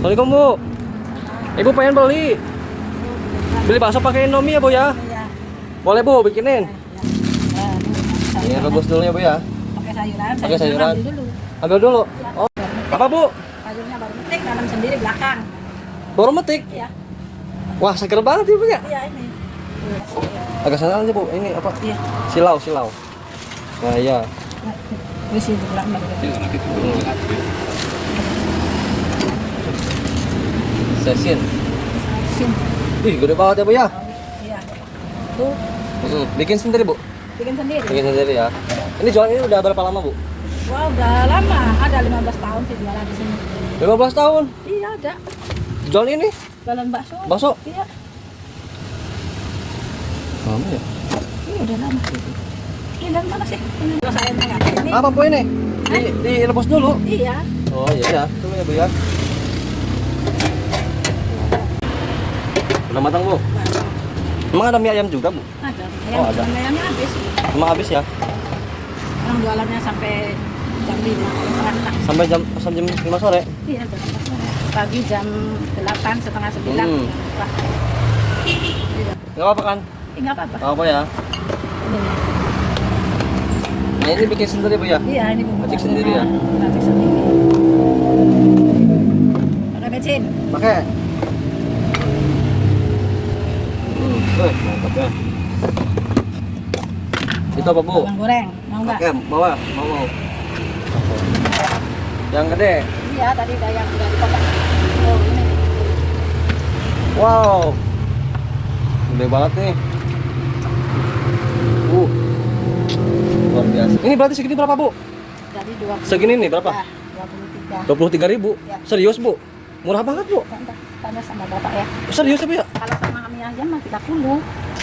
Assalamualaikum Bu. Ibu pengen beli. Beli bakso pakai Indomie ya Bu ya? Iya. Boleh Bu bikinin. Ya, Ini rebus dulu ya Bu ya. pakai sayuran. Pakai sayuran. Ambil dulu. Ambil dulu. Oh, apa Bu? Sayurnya baru metik, tanam sendiri belakang. Baru metik. Iya. Wah, seger banget ya Bu ya. Iya ini. Agak sana aja Bu. Ini apa? Iya. Silau. Nah, iya. Di sini belakang. Sesin. Sini. Ih, gede banget ya Bu ya. Iya. Tuh, Bikin sendiri Bu. bikin sendiri. Bikin sendiri ya. Ini jualan ini udah berapa lama Bu? Wah, udah lama. Ada 15 tahun sih jualan di sini. 15 tahun. Iya, ada. Jualan ini? Jualan bakso. Bakso? Iya. Lama ya? Ini udah lama sih. Ini dari mana sih? Ini kalau saya nanya ini. Apa Bu ini? Direbus dulu. Iya. Oh iya ya. Tunggu ya Bu ya. Udah matang Bu? Emang ada mie ayam juga Bu? Ada. Oh, ada. Ayamnya habis. Emang habis ya? Orang jualannya sampai jam 5. Sampai jam 5 sore? Iya, jam 4 sore. Pagi jam 8, setengah 9. Pak. Iya. Nggak apa-apa kan? Nggak apa-apa. Nggak apa ya? Ini. Nah ini bikin sendiri Bu ya? Iya, ini bumbu Racik baksonya. sendiri ya? Racik sendiri. Pakai bensin. Pakai? Mantap ya. Itu apa Bu? Bawang goreng, mau nggak? Oke, bawa, mau. Yang gede. Iya, tadi udah yang udah dipotong. Oh, ini. Wow. Gede banget nih. Luar biasa. Ini berarti segini berapa Bu? Jadi 20. Segini nih berapa? 23. 23.000. Ya. Serius Bu? Murah banget Bu. Tanya sama Bapak ya. Serius ya Bu ya? Kalau sama kami ayam mah 30.